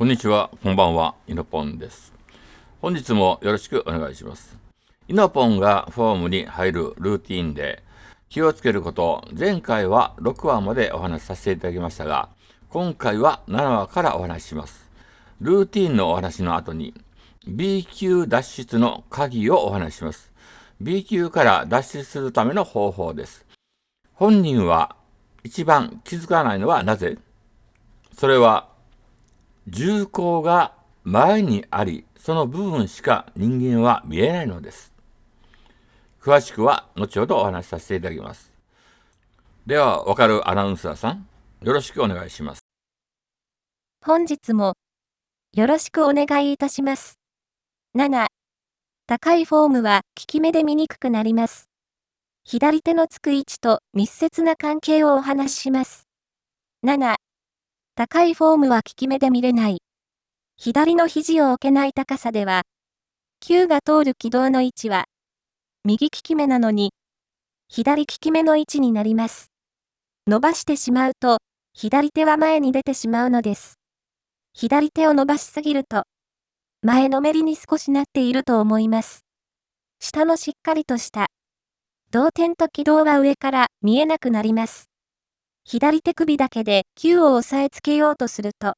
こんにちは、こんばんは、イノポンです。本日もよろしくお願いします。イノポンがフォームに入るルーティンで気をつけること、前回は6話までお話しさせていただきましたが、今回は7話からお話しします。ルーティンのお話の後に B 級脱出の鍵をお話しします。B 級から脱出するための方法です。本人は一番気づかないのはなぜ？それは銃口が前にあり、その部分しか人間は見えないのです。詳しくは後ほどお話しさせていただきます。では、わかるアナウンサーさん、よろしくお願いします。本日もよろしくお願いいたします。7、高いフォームは効き目で見にくくなります。左手のつく位置と密接な関係をお話しします。7、高いフォームは効き目で見れない。左の肘を置けない高さでは、球が通る軌道の位置は、右利き目なのに、左利き目の位置になります。伸ばしてしまうと、左手は前に出てしまうのです。左手を伸ばしすぎると、前のめりに少しなっていると思います。下のしっかりとした、同点と軌道は上から見えなくなります。左手首だけで球を押さえつけようとすると、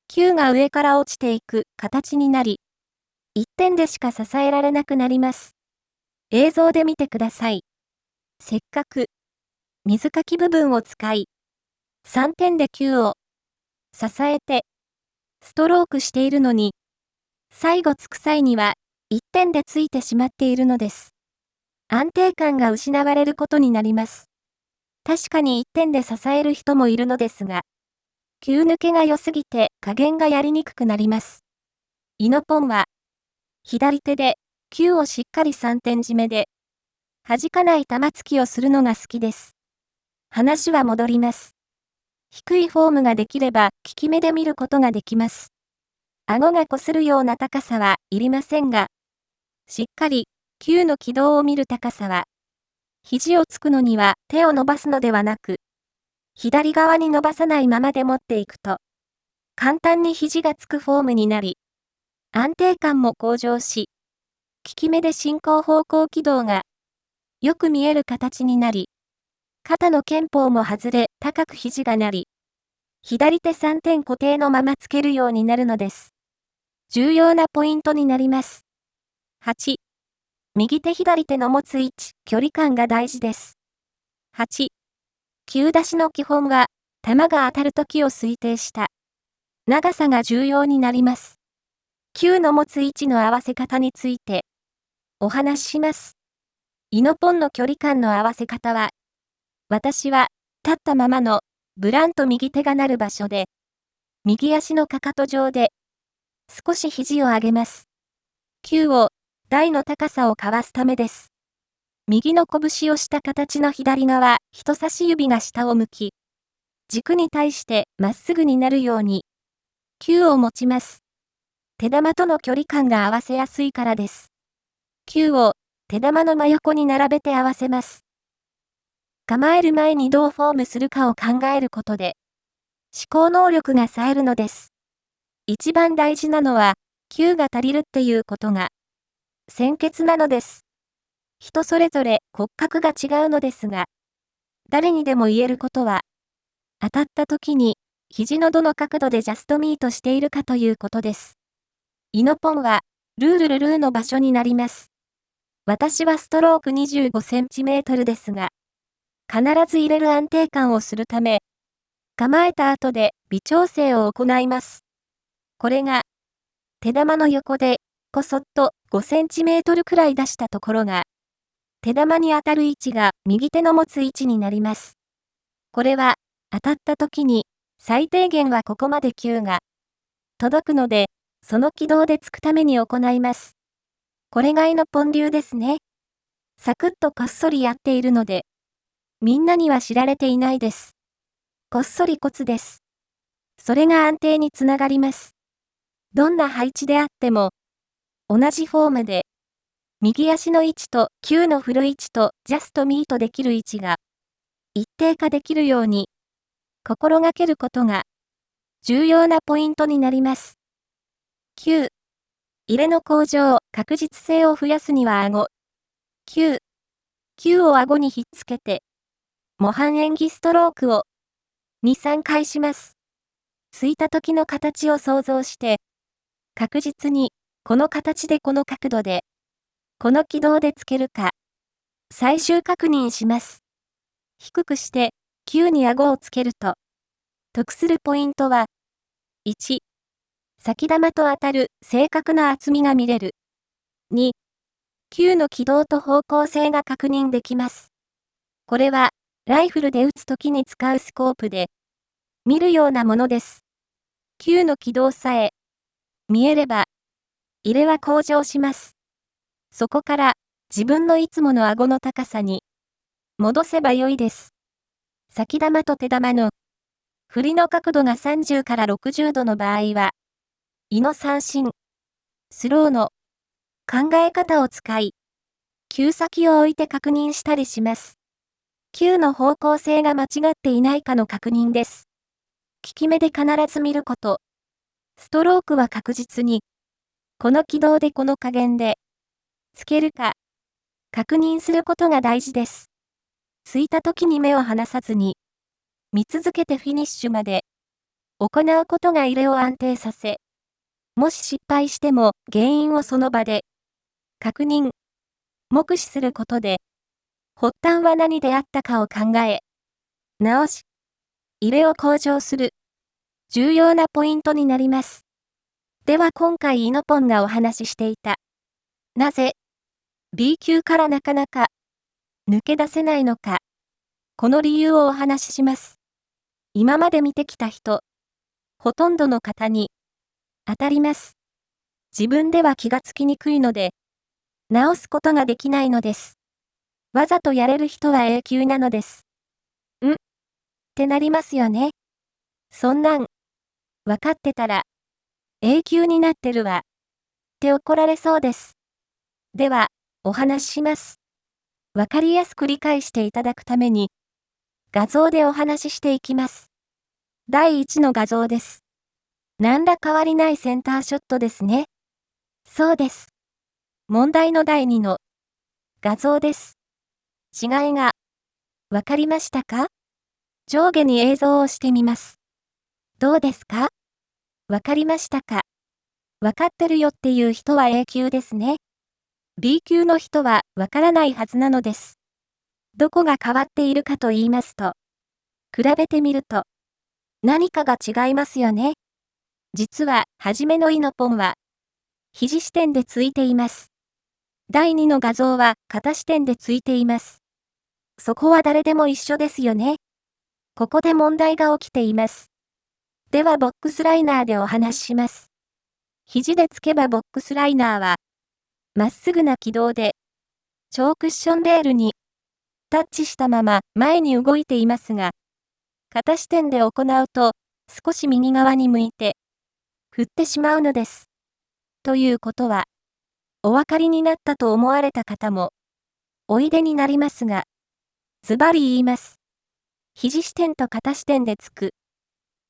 球が上から落ちていく形になり、一点でしか支えられなくなります。映像で見てください。せっかく、水かき部分を使い、3点で球を支えて、ストロークしているのに、最後つく際には、1点でついてしまっているのです。安定感が失われることになります。確かに1点で支える人もいるのですが、球抜けが良すぎて加減がやりにくくなります。イノポンは、左手で球をしっかり3点締めで、弾かない玉突きをするのが好きです。話は戻ります。低いフォームができれば効き目で見ることができます。顎が擦るような高さはいりませんが、しっかり球の軌道を見る高さは、肘をつくのには手を伸ばすのではなく、左側に伸ばさないままで持っていくと、簡単に肘がつくフォームになり、安定感も向上し、効き目で進行方向軌道がよく見える形になり、肩の肩峰も外れ高く肘がなり、左手3点固定のままつけるようになるのです。重要なポイントになります。8、右手左手の持つ位置、距離感が大事です。8、球出しの基本は、球が当たる時を推定した長さが重要になります。球の持つ位置の合わせ方について、お話しします。イノポンの距離感の合わせ方は、私は、立ったままの、ブランと右手がなる場所で、右足のかかと上で、少し肘を上げます。球を、台の高さをかわすためです。右の拳をした形の左側、人差し指が下を向き、軸に対してまっすぐになるように、球を持ちます。手玉との距離感が合わせやすいからです。球を手玉の真横に並べて合わせます。構える前にどうフォームするかを考えることで、思考能力が冴えるのです。一番大事なのは、球が足りるっていうことが、先決なのです。人それぞれ骨格が違うのですが、誰にでも言えることは、当たった時に、肘のどの角度でジャストミートしているかということです。イノポンは、ルールルルーの場所になります。私はストローク25センチメートルですが、必ず入れる安定感をするため、構えた後で微調整を行います。これが、手玉の横で、こそっと5センチメートルくらい出したところが、手玉に当たる位置が右手の持つ位置になります。これは、当たった時に、最低限はここまで球が届くので、その軌道でつくために行います。これがイノポン流ですね。サクッとこっそりやっているので、みんなには知られていないです。こっそりコツです。それが安定につながります。どんな配置であっても、同じフォームで、右足の位置と球の振る位置とジャストミートできる位置が、一定化できるように、心がけることが、重要なポイントになります。9、入れの向上、確実性を増やすには顎。9、9を顎にひっつけて、模範演技ストロークを2、3回します。ついた時の形を想像して、確実に、この形でこの角度で、この軌道でつけるか、最終確認します。低くして、9に顎をつけると、得するポイントは、1、先玉と当たる正確な厚みが見れる。2、9の軌道と方向性が確認できます。これは、ライフルで撃つときに使うスコープで、見るようなものです。9の軌道さえ、見えれば、入れは向上します。そこから、自分のいつもの顎の高さに、戻せばよいです。先玉と手玉の、振りの角度が30から60度の場合は、胃の三振、スローの考え方を使い、9先を置いて確認したりします。9の方向性が間違っていないかの確認です。効き目で必ず見ること。ストロークは確実に、この軌道でこの加減で、つけるか、確認することが大事です。ついた時に目を離さずに、見続けてフィニッシュまで、行うことが入れを安定させ、もし失敗しても原因をその場で、確認、目視することで、発端は何であったかを考え、直し、入れを向上する、重要なポイントになります。では今回イノポンがお話ししていた。なぜ B 級からなかなか抜け出せないのか。この理由をお話しします。今まで見てきた人、ほとんどの方に当たります。自分では気がつきにくいので、直すことができないのです。わざとやれる人は A 級なのです。ってなりますよね。そんなん、わかってたら、A 級になってるわ。って怒られそうです。では、お話しします。わかりやすく理解していただくために、画像でお話ししていきます。第1の画像です。何ら変わりないセンターショットですね。そうです。問題の第2の画像です。違いが、わかりましたか？上下に映像をしてみます。どうですか？わかりましたか？わかってるよっていう人は A 級ですね。B 級の人はわからないはずなのです。どこが変わっているかと言いますと、比べてみると、何かが違いますよね。実は、初めのイノポンは、肘支点でついています。第2の画像は肩支点でついています。そこは誰でも一緒ですよね。ここで問題が起きています。ではボックスライナーでお話しします。肘でつけばボックスライナーは、まっすぐな軌道で、超クッションレールにタッチしたまま前に動いていますが、肩支点で行うと、少し右側に向いて、振ってしまうのです。ということは、お分かりになったと思われた方も、おいでになりますが、ズバリ言います。肘支点と肩支点でつく、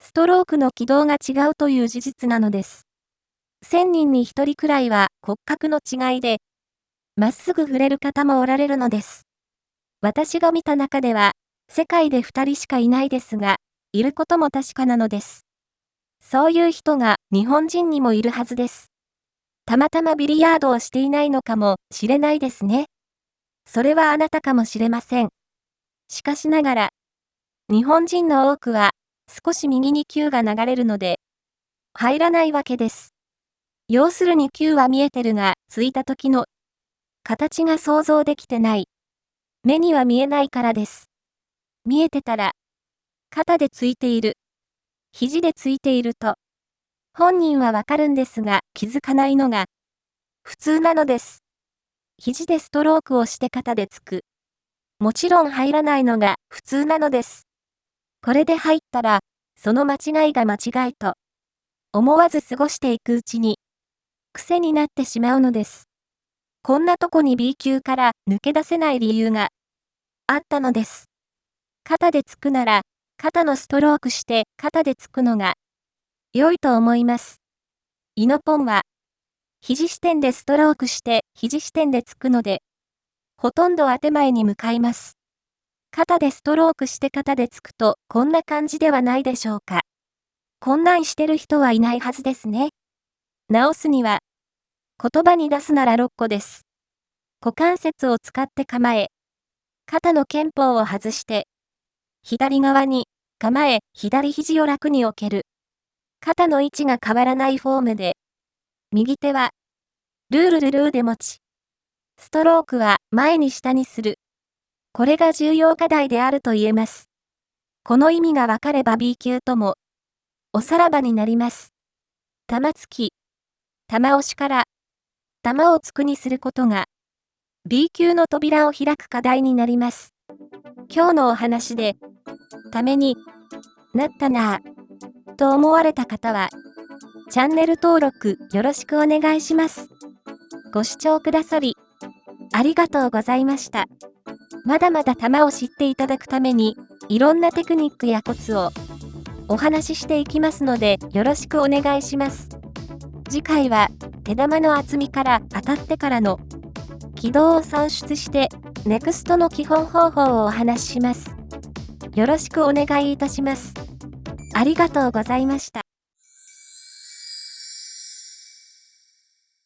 ストロークの軌道が違うという事実なのです。1000人に1人くらいは骨格の違いで、まっすぐ振れる方もおられるのです。私が見た中では、世界で2人しかいないですが、いることも確かなのです。そういう人が日本人にもいるはずです。たまたまビリヤードをしていないのかもしれないですね。それはあなたかもしれません。しかしながら、日本人の多くは少し右に球が流れるので、入らないわけです。要するに球は見えてるが、ついた時の形が想像できてない。目には見えないからです。見えてたら、肩でついている、肘でついていると、本人はわかるんですが気づかないのが普通なのです。肘でストロークをして肩でつく。もちろん入らないのが普通なのです。これで入ったら、その間違いが間違いと、思わず過ごしていくうちに、癖になってしまうのです。こんなとこに B 級から抜け出せない理由があったのです。肩でつくなら、肩のストロークして肩でつくのが良いと思います。イノポンは、肘支点でストロークして肘支点でつくので、ほとんど当て前に向かいます。肩でストロークして肩でつくとこんな感じではないでしょうか。こんなんしてる人はいないはずですね。直すには、言葉に出すなら6個です。股関節を使って構え、肩の肩甲を外して、左側に構え、左肘を楽に置ける。肩の位置が変わらないフォームで、右手は、ルールルルーで持ち、ストロークは前に下にする。これが重要課題であると言えます。この意味がわかれば B 級とも、おさらばになります。玉突き、玉押しから、玉をつくにすることが、B 級の扉を開く課題になります。今日のお話で、ためになったなぁ、と思われた方は、チャンネル登録よろしくお願いします。ご視聴くださり、ありがとうございました。まだまだ玉を知っていただくために、いろんなテクニックやコツをお話ししていきますので、よろしくお願いします。次回は、手玉の厚みから当たってからの軌道を算出して、ネクストの基本方法をお話しします。よろしくお願いいたします。ありがとうございました。